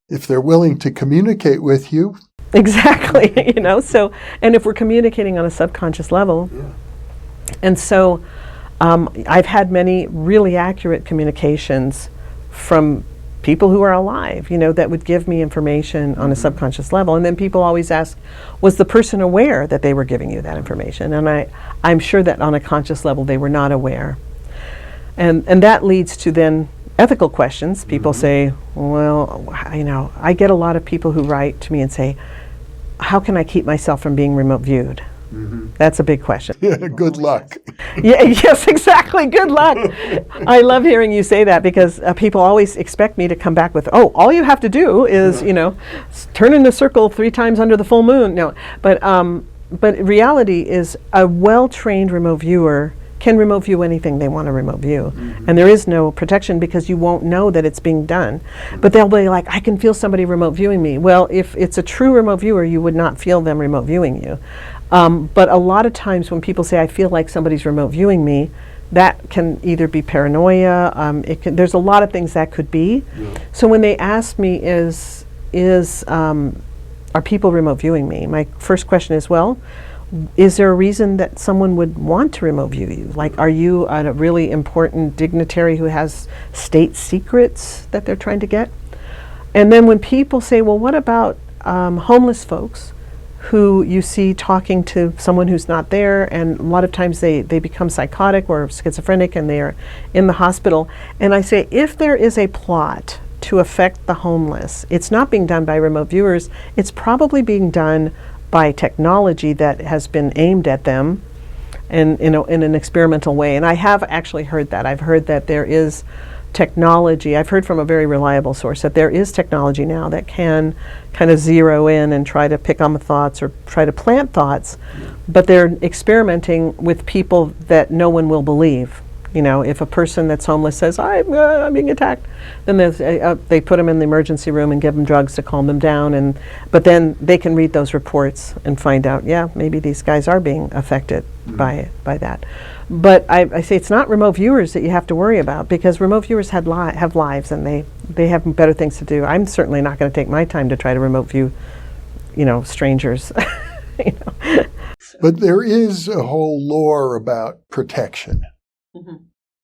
If they're willing to communicate with you. Exactly, you know, so, and if we're communicating on a subconscious level. Yeah. And so I've had many really accurate communications from people who are alive, you know, that would give me information on a subconscious level. And then people always ask, was the person aware that they were giving you that information? And I'm sure that on a conscious level they were not aware. And that leads to then ethical questions. People say, well, you know, I get a lot of people who write to me and say, how can I keep myself from being remote viewed? That's a big question. Yeah, good luck. Yeah, yes, exactly. Good luck. I love hearing you say that, because people always expect me to come back with, oh, all you have to do is, you know, turn in a circle 3 times under the full moon. No, but reality is a well-trained remote viewer can remote view anything they want to remote view. And there is no protection, because you won't know that it's being done. But they'll be like, I can feel somebody remote viewing me. Well, if it's a true remote viewer, you would not feel them remote viewing you. But a lot of times when people say, I feel like somebody's remote viewing me, that can either be paranoia, there's a lot of things that could be. Yeah. So when they ask me, are people remote viewing me? My first question is, well, is there a reason that someone would want to remote view you? Like, are you a really important dignitary who has state secrets that they're trying to get? And then when people say, well, what about homeless folks who you see talking to someone who's not there, and a lot of times they become psychotic or schizophrenic and they're in the hospital. And I say, if there is a plot to affect the homeless, it's not being done by remote viewers, it's probably being done by technology that has been aimed at them and in an experimental way. And I have actually heard that. I've heard that there is technology. I've heard from a very reliable source that there is technology now that can kind of zero in and try to pick on the thoughts or try to plant thoughts, but they're experimenting with people that no one will believe. You know, if a person that's homeless says, I'm being attacked, then they put them in the emergency room and give them drugs to calm them down. But then they can read those reports and find out, yeah, maybe these guys are being affected by that. But I say it's not remote viewers that you have to worry about, because remote viewers have lives and they have better things to do. I'm certainly not going to take my time to try to remote view, you know, strangers. You know. But there is a whole lore about protection.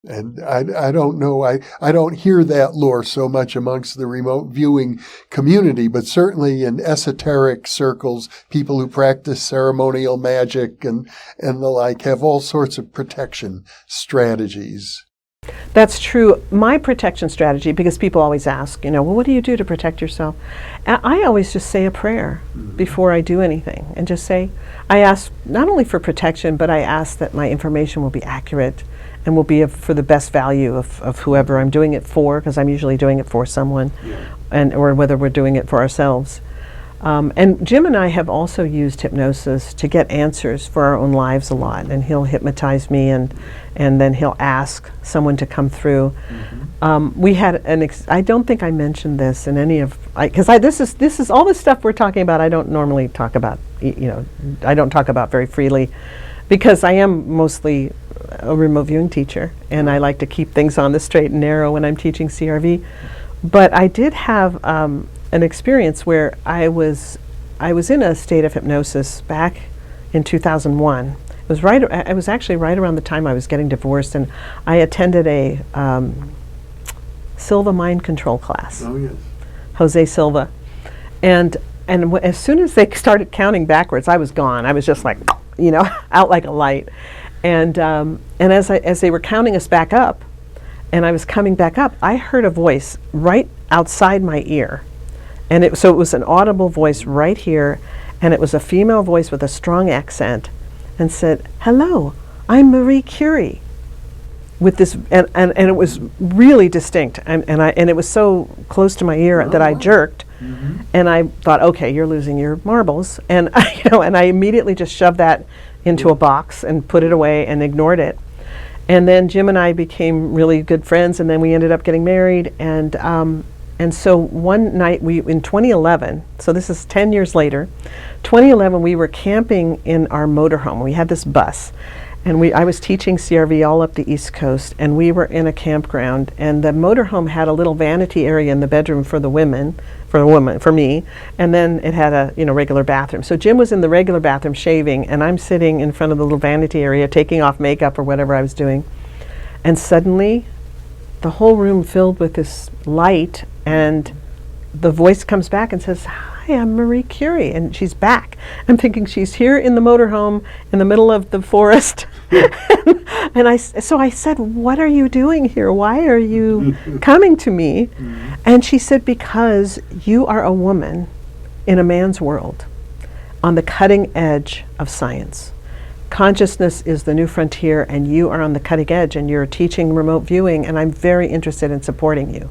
And I don't know, I don't hear that lore so much amongst the remote viewing community, but certainly in esoteric circles, people who practice ceremonial magic and the like have all sorts of protection strategies. That's true. My protection strategy, because people always ask, well, what do you do to protect yourself? I always just say a prayer before I do anything and just say, I ask not only for protection, but I ask that my information will be accurate and will be for the best value of whoever I'm doing it for, because I'm usually doing it for someone, or whether we're doing it for ourselves. And Jim and I have also used hypnosis to get answers for our own lives a lot. And he'll hypnotize me, and then he'll ask someone to come through. We had I don't think I mentioned this in any of, because this is all the stuff we're talking about. I don't normally talk about, I don't talk about very freely, because I am mostly a remote viewing teacher, and I like to keep things on the straight and narrow when I'm teaching CRV. But I did have an experience where I was in a state of hypnosis back in 2001. It was actually right around the time I was getting divorced, and I attended a Silva mind control class. Oh yes, Jose Silva, and as soon as they started counting backwards, I was gone. I was just like, out like a light. And as they were counting us back up, and I was coming back up, I heard a voice right outside my ear. And so it was an audible voice right here, and it was a female voice with a strong accent, and said, "Hello, I'm Marie Curie." With this, and it was really distinct, and it was so close to my ear that I jerked, and I thought, okay, you're losing your marbles, and I immediately just shoved that into a box and put it away and ignored it. And then Jim and I became really good friends, and then we ended up getting married, and so one night in 2011, so this is 10 years later, 2011, we were camping in our motorhome. We had this bus, and I was teaching CRV all up the East Coast, and we were in a campground, and the motorhome had a little vanity area in the bedroom for me, and then it had a regular bathroom. So Jim was in the regular bathroom shaving, and I'm sitting in front of the little vanity area taking off makeup or whatever I was doing, and suddenly the whole room filled with this light, and the voice comes back and says, "Hi, I'm Marie Curie," and she's back. I'm thinking she's here in the motorhome in the middle of the forest. So I said, "What are you doing here? Why are you coming to me?" And she said, "Because you are a woman in a man's world on the cutting edge of science. Consciousness is the new frontier, and you are on the cutting edge, and you're teaching remote viewing, and I'm very interested in supporting you."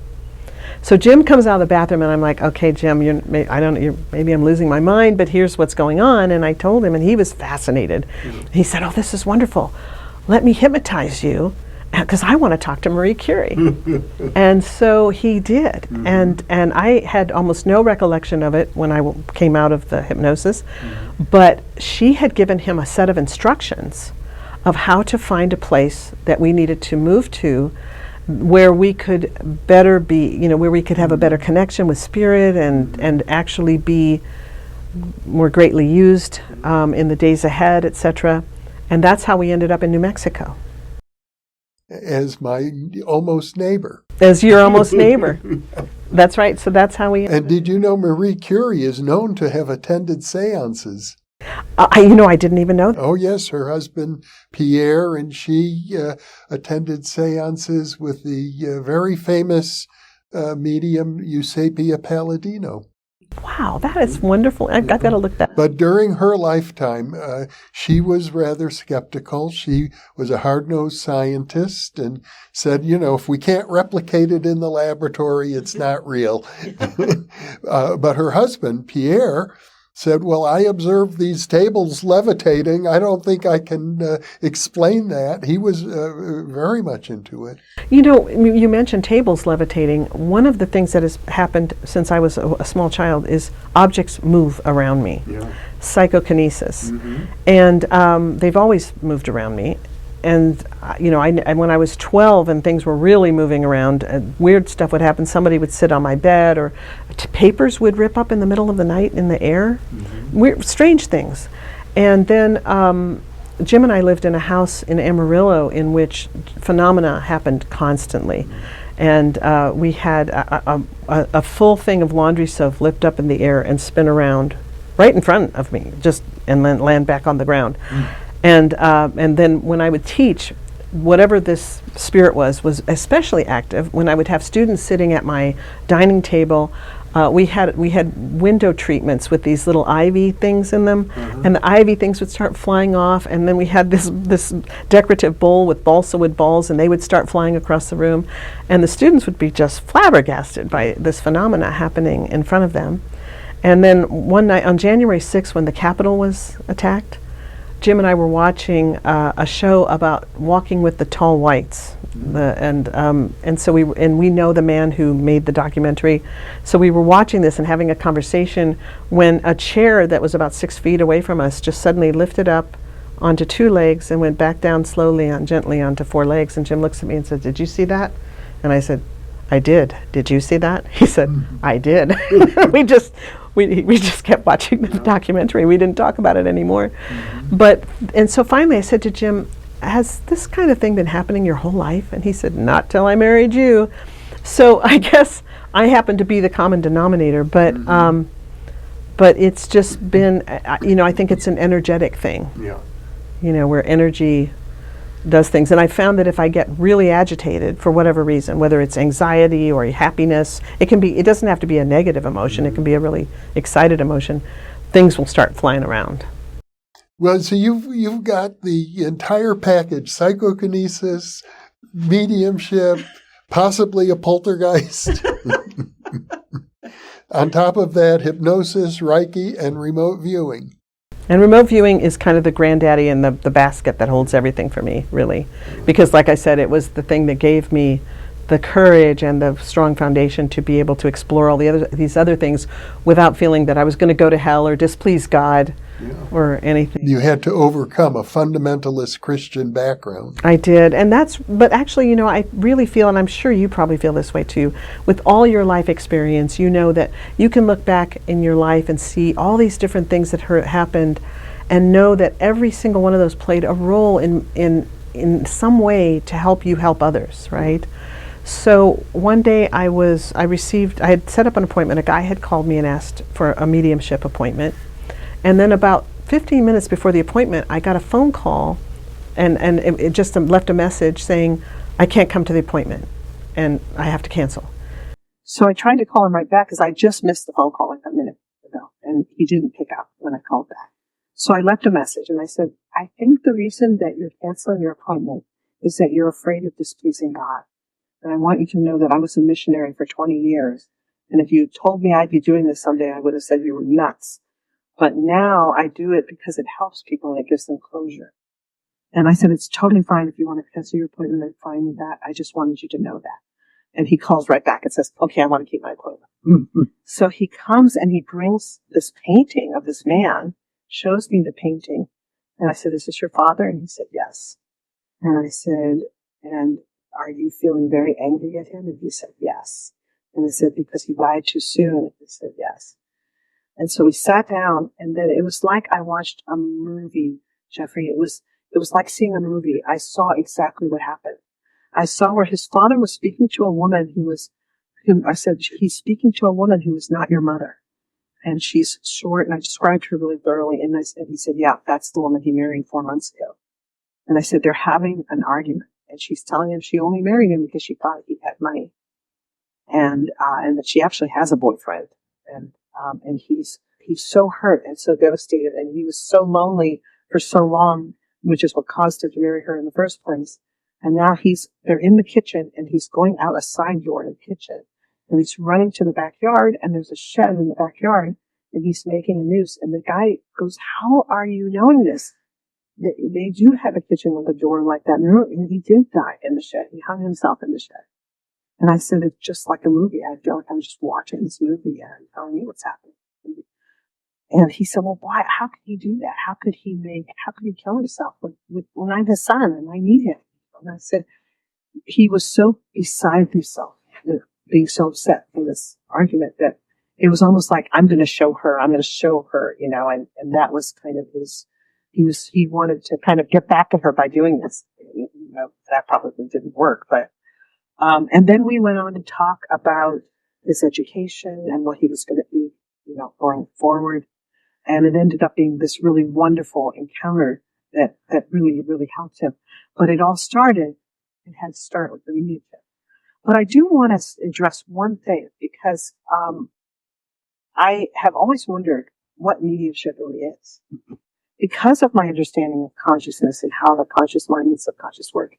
So Jim comes out of the bathroom, and I'm like, "Okay, Jim, maybe I'm losing my mind, but here's what's going on." And I told him, and he was fascinated. He said, "Oh, this is wonderful. Let me hypnotize you, because I want to talk to Marie Curie." And so he did. And I had almost no recollection of it when I came out of the hypnosis, but she had given him a set of instructions of how to find a place that we needed to move to, where we could better be, where we could have a better connection with spirit and actually be more greatly used in the days ahead, etc. And that's how we ended up in New Mexico. As my almost neighbor. As your almost neighbor. That's right. So that's how we. And did you know Marie Curie is known to have attended seances? I didn't even know. Oh, yes. Her husband, Pierre, and she attended seances with the very famous medium Eusapia Palladino. Wow, that is wonderful. I've got to look that. But during her lifetime, she was rather skeptical. She was a hard-nosed scientist and said, if we can't replicate it in the laboratory, it's not real. But her husband, Pierre, said, "Well, I observed these tables levitating. I don't think I can explain that." He was very much into it. You mentioned tables levitating. One of the things that has happened since I was a small child is objects move around me. Yeah. Psychokinesis. And they've always moved around me. And, when I was 12 and things were really moving around, weird stuff would happen. Somebody would sit on my bed, or papers would rip up in the middle of the night in the air. Weird, strange things. And then Jim and I lived in a house in Amarillo in which phenomena happened constantly. And we had a full thing of laundry soap lift up in the air and spin around right in front of me, and then land back on the ground. And then when I would teach, whatever this spirit was especially active. When I would have students sitting at my dining table, we had window treatments with these little ivy things in them, and the ivy things would start flying off, and then we had this decorative bowl with balsa wood balls, and they would start flying across the room, and the students would be just flabbergasted by this phenomena happening in front of them. And then one night on January 6th, when the Capitol was attacked, Jim and I were watching a show about walking with the tall whites, and so we know the man who made the documentary. So we were watching this and having a conversation when a chair that was about 6 feet away from us just suddenly lifted up onto 2 legs and went back down slowly and gently onto 4 legs. And Jim looks at me and said, "Did you see that?" And I said, "I did. Did you see that?" He said, "I did." We just kept watching the documentary. We didn't talk about it anymore. And so finally I said to Jim, "Has this kind of thing been happening your whole life?" And he said, "Not till I married you." So I guess I happen to be the common denominator, but it's just been, I think it's an energetic thing. Yeah. Where energy does things. And I found that if I get really agitated for whatever reason, whether it's anxiety or happiness, it doesn't have to be a negative emotion, it can be a really excited emotion, things will start flying around. Well, so you've got the entire package: psychokinesis, mediumship, possibly a poltergeist. On top of that, hypnosis, Reiki, and remote viewing. And remote viewing is kind of the granddaddy in the basket that holds everything for me, really. Because like I said, it was the thing that gave me the courage and the strong foundation to be able to explore all these other things without feeling that I was going to go to hell or displease God or anything. You had to overcome a fundamentalist Christian background. I did. But actually, I really feel, and I'm sure you probably feel this way too, with all your life experience, that you can look back in your life and see all these different things that happened and know that every single one of those played a role in some way to help you help others, right? So one day I had set up an appointment. A guy had called me and asked for a mediumship appointment. And then about 15 minutes before the appointment, I got a phone call, and it just left a message saying, "I can't come to the appointment, and I have to cancel." So I tried to call him right back because I just missed the phone call like a minute ago, and he didn't pick up when I called back. So I left a message, and I said, "I think the reason that you're canceling your appointment is that you're afraid of displeasing God. And I want you to know that I was a missionary for 20 years, and if you told me I'd be doing this someday, I would have said you were nuts. But now I do it because it helps people and it gives them closure." And I said, "It's totally fine if you want to cancel your appointment. I'm fine with that. I just wanted you to know that." And he calls right back and says, "Okay, I want to keep my appointment." Mm-hmm. So he comes and he brings this painting of this man, shows me the painting. And I said, "Is this your father?" And he said, "Yes." And I said, "And are you feeling very angry at him?" And he said, "Yes." And I said, "Because he died too soon?" And he said, "Yes." And so we sat down, and then it was like I watched a movie, Jeffrey. It was like seeing a movie. I saw exactly what happened. I saw where his father was speaking to a woman I said, "He's speaking to a woman who is not your mother. And she's short," and I described her really thoroughly. And he said, "Yeah, that's the woman he married 4 months ago." And I said, "They're having an argument. And she's telling him she only married him because she thought he had money. And that she actually has a boyfriend. And he's so hurt and so devastated, and he was so lonely for so long, which is what caused him to marry her in the first place. And now they're in the kitchen, and he's going out a side door in the kitchen, and he's running to the backyard, and there's a shed in the backyard, and he's making a noose. And the guy goes, "How are you knowing this? They do have a kitchen with a door like that." And he did die in the shed. He hung himself in the shed. And I said, "It's just like a movie. I feel like I'm just watching this movie and telling you what's happening." And he said, "Well, why? How could he do that? How could he kill himself when I'm his son and I need him?" And I said, he was so beside himself, being so upset in this argument, that it was almost like, I'm going to show her, and that was kind of he wanted to kind of get back at her by doing this. You know, that probably didn't work, but, and then we went on to talk about his education and what he was going to be, you know, going forward. And it ended up being this really wonderful encounter that really, really helped him. But it all started, it had to start with the mediumship. But I do want to address one thing, because I have always wondered what mediumship really is. Because of my understanding of consciousness and how the conscious mind and subconscious work.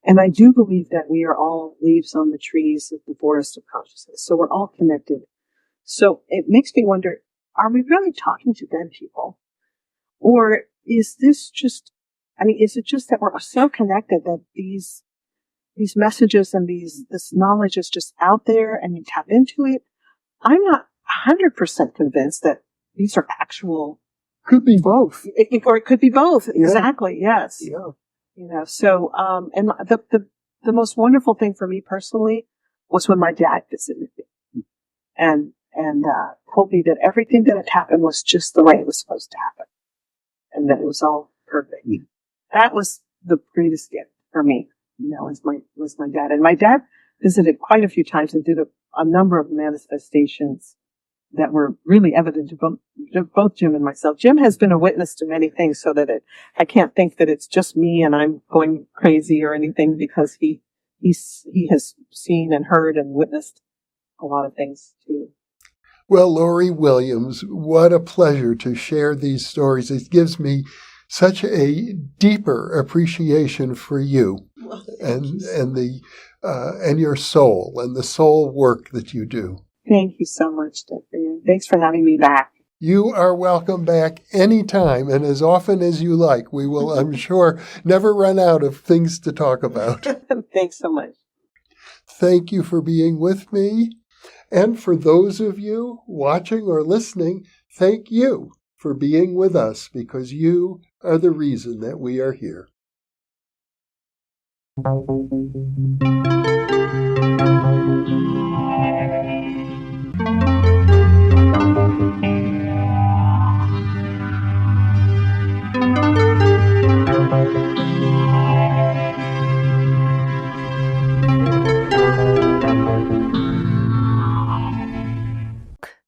And I do believe that we are all leaves on the trees of the forest of consciousness. So we're all connected. So it makes me wonder, are we really talking to dead people? Or is this just, I mean, is it just that we're so connected that these messages and this knowledge is just out there and you tap into it? I'm not 100% convinced that these are actual. Could be both. Or it could be both. Yeah. Exactly. Yes. Yeah. You know, so, and the most wonderful thing for me personally was when my dad visited me and told me that everything that had happened was just the way it was supposed to happen. And that it was all perfect. Mm. That was the greatest gift for me, you know, was my dad. And my dad visited quite a few times and did a number of manifestations that were really evident to both Jim and myself. Jim has been a witness to many things, so that I can't think that it's just me and I'm going crazy or anything, because he has seen and heard and witnessed a lot of things too. Well, Lori Williams, what a pleasure to share these stories. It gives me such a deeper appreciation for you, well, and your soul and the soul work that you do. Thank you so much, Jeffrey. Thanks for having me back. You are welcome back anytime and as often as you like. We will, I'm sure, never run out of things to talk about. Thanks so much. Thank you for being with me. And for those of you watching or listening, thank you for being with us, because you are the reason that we are here.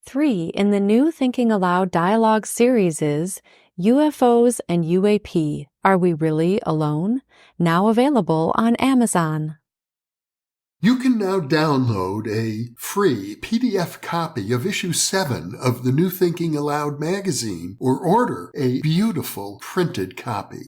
Three in the new Thinking Aloud dialogue series is UFOs and UAP, Are We Really Alone? Now available on Amazon. You can now download a free PDF copy of issue 7 of the New Thinking Aloud magazine, or order a beautiful printed copy.